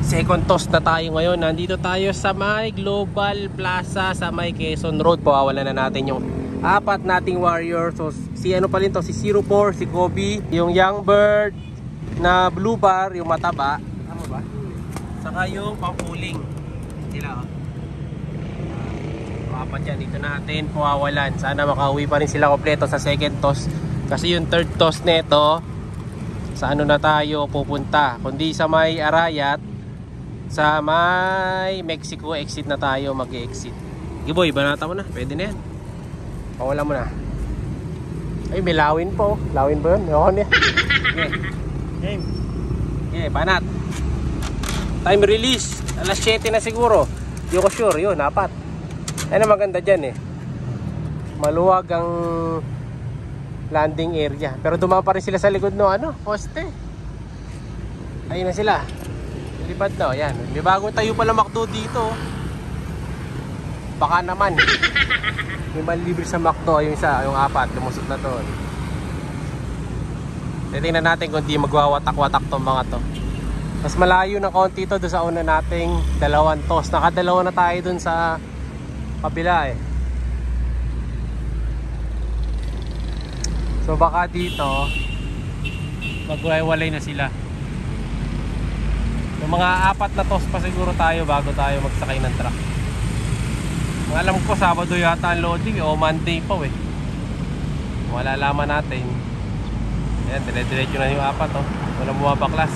Second toss na tayo ngayon. Nandito tayo sa may Global Plaza sa may Quezon Road. Pawawalan na natin yung apat nating warrior. So si ano pa rin to, si 04, si Kobe, yung young bird na blue bar, yung mataba, tama ba? Saka yung pampuling. Sila apat yan, dito natin pawawalan. Sana makauwi pa rin sila kompleto sa second toss. Kasi yung third toss nito, sa ano na tayo pupunta, kundi sa may Arayat, sa may Mexico exit na tayo mag-exit. Giboy, banata mo na, pwede na yan. Pawala mo na. Ay, may lawin po. Lawin ba yun? Ewan niya. Okay. Game. Okay, banat. Time release. Alas 7 na siguro. Di ko sure, yun, apat. Ano maganda dyan eh. Maluwag ang landing area. Pero dumaan pa rin sila sa likod no, ano, poste. Ayun na sila. Lipad na, yan. May bagong tayo pala McDo dito. Baka naman. May malilibre sa McDo. Yung isa, yung apat, lumusot na to. Titingnan natin kung di magwawatak-watak tong mga to. Mas malayo na konti to doon sa una nating dalawang toss. Nakadalawa na tayo dun sa kabila eh. So baka dito magwawalay na sila. Yung mga apat na toss pa siguro tayo bago tayo magsakay ng truck. Alam ko Sabado yata ang loading o Monday pa eh. Malalaman natin. Ayan, dire-diretso na yung apat oh. Walang bumabaklas.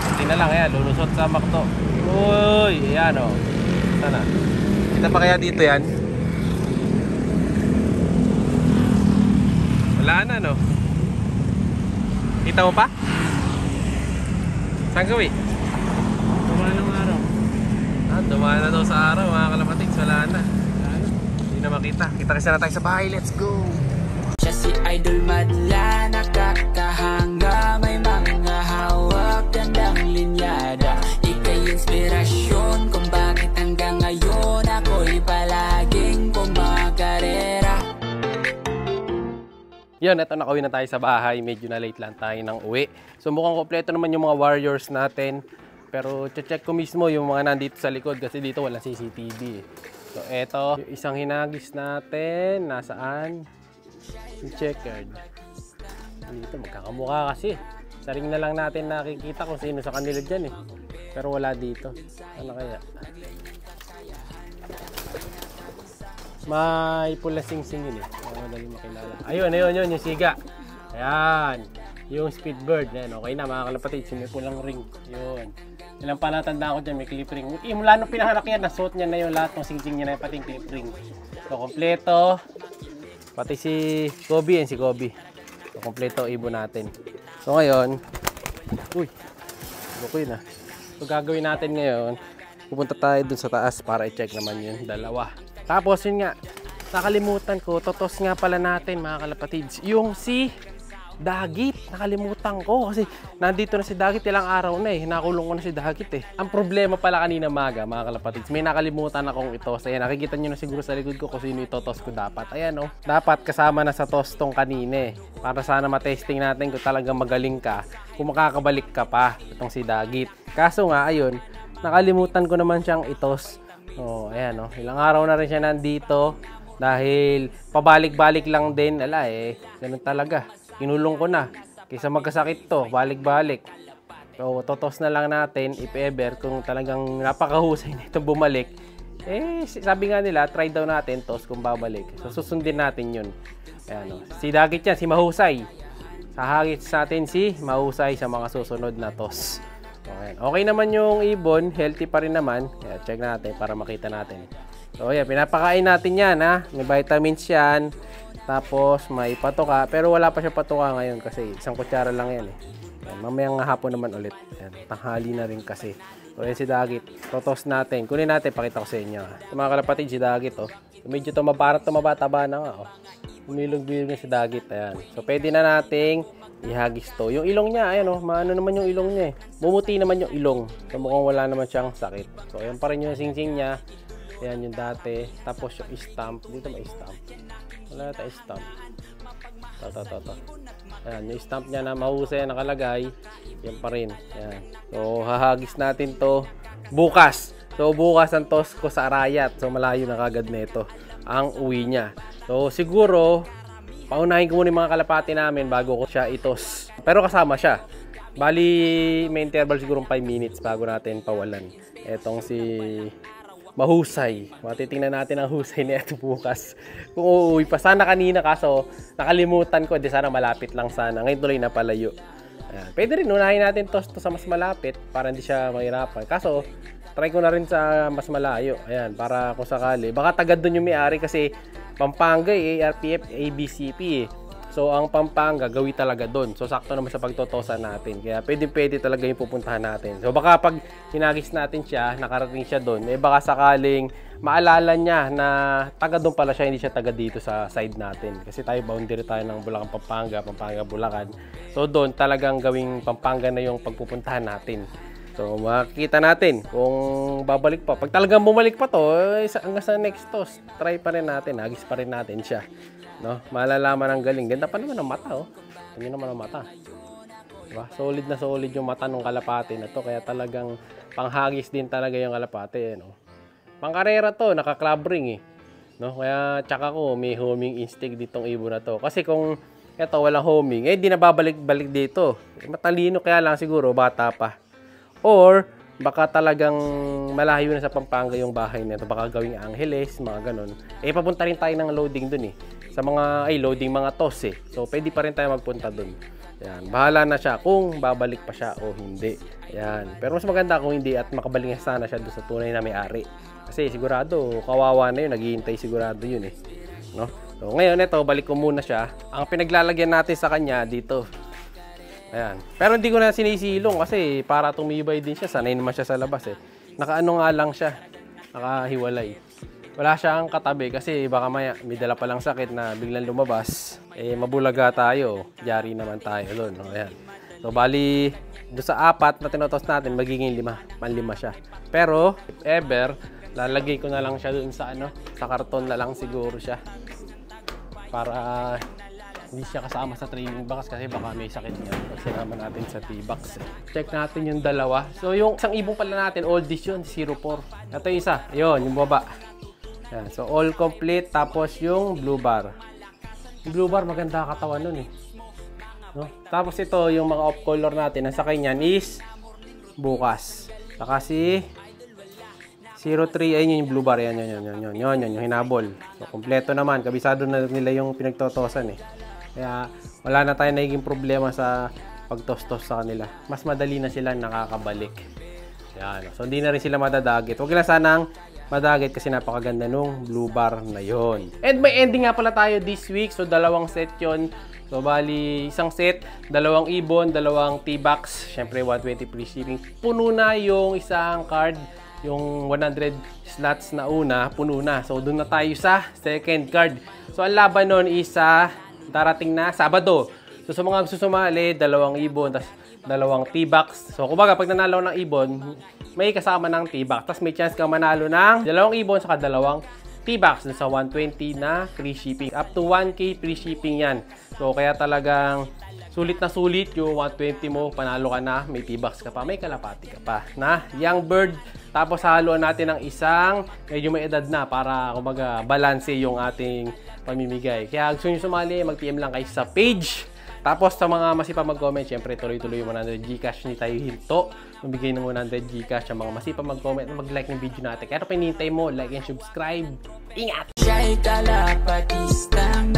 Kunti na lang, ayan, lulusot sa McDo. Uy, ayan oh. Sana. Kita pa kaya dito yan? Wala na no? Kita mo pa? Saan gawi? Dumaan ng araw. Dumaan na daw sa araw mga kalapatids. Wala na. Hindi na makita. Kita kasi na tayo sa bahay. Let's go! Siya si Idol Madla, nakakahanga, may mga hawak, gandang linyada. Ika'y inspirasyon kung bakit hanggang ngayon ako'y palaging kumakarera. Yun, eto nakauwi na tayo sa bahay. Medyo na late lang tayo ng uwi. So mukhang kompleto naman yung mga warriors natin. Pero check ko mismo yung mga nandito sa likod kasi dito walang CCTV. So eto, yung isang hinagis natin. Nasaan? Yung checkered. Dito magkakamukha kasi. Saring na lang natin nakikita kung sino sa kanila dyan eh. Pero wala dito. Ano kaya? May pula sing-sing yun eh. Madali makilala. Ayun, yung siga. Ayan. Yung speedbird. Ayan, okay na mga kalapatid. May pulang ring. Yun. Ilang palatanda ko dyan, may clip ring. Mula nung pinahanak yan, nasuot niya na yung lahat ng sing-sing niya na yung pating clip ring. So, kompleto. Pati si Kobe and si Kobe. So, kompleto ibon natin. So, ngayon. Uy. Okay na. So, gagawin natin ngayon. Pupunta tayo dun sa taas para i-check naman yung dalawa. Tapos yun nga, nakalimutan ko, totos nga pala natin mga kalapatids, yung si Dagit, nakalimutan ko kasi nandito na si Dagit ilang araw na eh, nakulong ko na si Dagit eh. Ang problema pala kanina maga mga kalapatids, may nakalimutan akong itos. Ayan, nakikita nyo na siguro sa likod ko kung sino itotos ko dapat. Ayan oh, dapat kasama na sa tos tong kanina eh, para sana matesting natin kung talagang magaling ka, kung makakabalik ka pa itong si Dagit. Kaso nga, ayun, nakalimutan ko naman siyang itos. Oh, ayan oh. Ilang araw na rin siya nandito dahil pabalik-balik lang din. Ala eh, ganun talaga. Kinulong ko na. Kaysa magkasakit to, balik-balik. So, totos na lang natin if ever kung talagang napakahusay nito bumalik. Eh, sabi nga nila, try daw natin tos kung babalik. So, susundin natin yun. Ayan oh. Si Dagit yan, si Mahusay. Sahagit natin si Mahusay sa mga susunod na tos. Okay. Okay naman yung ibon, healthy pa rin naman. Kaya check natin para makita natin. So yeah, pinapakain natin yan ha. May vitamins yan. Tapos may patoka. Pero wala pa siya patoka ngayon kasi isang kutsara lang yan eh. Yan, mamayang hapon naman ulit. Yan, tanghali na rin kasi. So yan si Dagit. Totos natin. Kunin natin, pakita ko sa inyo. Sa mga kalapatid, si Dagit oh. Medyo tumabataba na nga oh. Umilog-bilog na si Dagit. Ayan. So pwede na nating ihagis to. Yung ilong niya, ayan oh, maano naman yung ilong niya eh. Bumuti naman yung ilong. So mukhang wala naman siyang sakit. So ayan pa rin yung sing-sing niya. Ayan yung dati. Tapos yung stamp. Dito may stamp. Wala na tayo stamp. To. Ayan, yung stamp niya na mahusay nakalagay, yan pa rin. Ayan. So, hahagis natin to bukas. So, bukas ang toss ko sa Arayat. So, malayo na kagad nito ang uwi niya. So, siguro, paunahin ko muna yung mga kalapati namin bago ko siya itos. Pero kasama siya. Bali, may interval siguro 5 minutes bago natin pawalan. Etong si mahusay. Matitingnan natin ang husay niya ito bukas. Kung uuwi pa. Sana kanina kaso nakalimutan ko. Di sana malapit lang sana. Ngayon tuloy na palayo. Ayan. Pwede rin unahin natin to sa mas malapit para hindi siya mahirapan. Kaso try ko na rin sa mas malayo. Ayan, para kung sakali. Baka tagad doon yung may-ari kasi Pampanga, ARPF, ABCP eh. So, ang Pampanga, gawi talaga doon. So, sakto naman sa pagtotosan natin. Kaya, pwede talaga yung pupuntahan natin. So, baka pag hinagis natin siya, nakarating siya doon, eh baka sakaling maalala niya na taga doon pala siya, hindi siya taga dito sa side natin. Kasi tayo, boundary tayo ng Bulacan, Pampanga, Bulacan. So, doon talagang gawing Pampanga na yung pagpupuntahan natin. So, makikita natin kung babalik pa. Pag talagang bumalik pa to, hanggang sa next toss, try pa rin natin. Hagis pa rin natin siya. No? Malalaman ang galing. Ganda pa naman ang mata, oh. Tingnan naman ang mata. Diba? Solid na solid yung mata ng kalapati na to. Kaya talagang panghagis din talaga yung kalapati. No? Pangkarera to, naka-club ring eh. No? Kaya tsaka ko, may homing instinct ditong ibon na to. Kasi kung eto, walang homing, eh di na babalik-balik dito. Matalino kaya lang siguro, bata pa. Or, baka talagang malayo na sa Pampanga yung bahay nito. Baka gawing Angeles, mga ganon. Eh, papunta rin tayo ng loading dun eh. Sa mga, loading mga toss eh. So, pwede pa rin tayo magpunta dun. Yan. Bahala na siya kung babalik pa siya o hindi. Yan. Pero mas maganda kung hindi at makabalik sana siya doon sa tunay na may-ari. Kasi sigurado, kawawa na yun. Naghihintay sigurado yun eh. No? So, ngayon, ito, balik ko muna siya. Ang pinaglalagyan natin sa kanya dito. Ayan. Pero hindi ko na sinisilong kasi para tumibay din siya. Sanay naman siya sa labas eh. Nakaano nga lang siya. Nakahiwalay. Wala siyang katabi kasi baka may dala palang sakit na biglang lumabas. Eh, mabulaga tayo. Yari naman tayo doon. Ayan. So, bali, doon sa 4 na tinotos natin, magiging 5. Panlima siya. Pero, if ever, lalagay ko na lang siya doon sa sa karton na lang siguro siya. Para hindi siya kasama sa training box kasi baka may sakit niya. Sinama natin sa T-box. Check natin yung dalawa. So, yung isang ibong pala natin, oldies yun, 04. Ito yung isa. Ayun, yung baba. Yan. So, all complete. Tapos yung blue bar. Yung blue bar, maganda katawan nun eh. No? Tapos ito, yung mga off color natin. Ang sakay niyan is bukas. Saka si 03, ayun yung blue bar. Yan, yung hinabol. So, kompleto naman. Kabisado na nila yung pinagtotosan eh. Kaya wala na tayo naging problema sa pagtostos sa kanila. Mas madali na sila nakakabalik. Yan. So, hindi na rin sila madadagit. Huwag na sanang madagit kasi napakaganda nung blue bar na yon. And may ending nga pala tayo this week. So, 2 set yon. So, bali, isang set, 2 ibon, 2 T-box. Siyempre, 120 free shipping. Puno na yung isang card. Yung 100 slots na una, puno na. So, doon na tayo sa second card. So, ang laban nun is darating na Sabado. So, sa mga gusto sumali, 2 ibon, tas 2 T-box. So, kumbaga, pag nanalo ng ibon, may kasama ng T-box. Tas may chance kang manalo ng 2 ibon saka 2 T-box sa 120 na free shipping. Up to 1K free shipping yan. So, kaya talagang sulit na sulit yung 120 mo. Panalo ka na, may T-box ka pa, may kalapati ka pa na young bird. Tapos haluan natin ng isang medyo may edad na para kumbaga balance yung ating pamimigay. Kaya gusto nyo sumali, mag-PM lang kayo sa page. Tapos sa mga masipag mag-comment, syempre tuloy-tuloy yung 100 Gcash ni tayo hinto. Mabigay ng 100 Gcash sa mga masipag mag-comment at mag-like ng video natin. Kaya ano pa hinihintay mo, like and subscribe. Ingat! Siya'y kalapatistang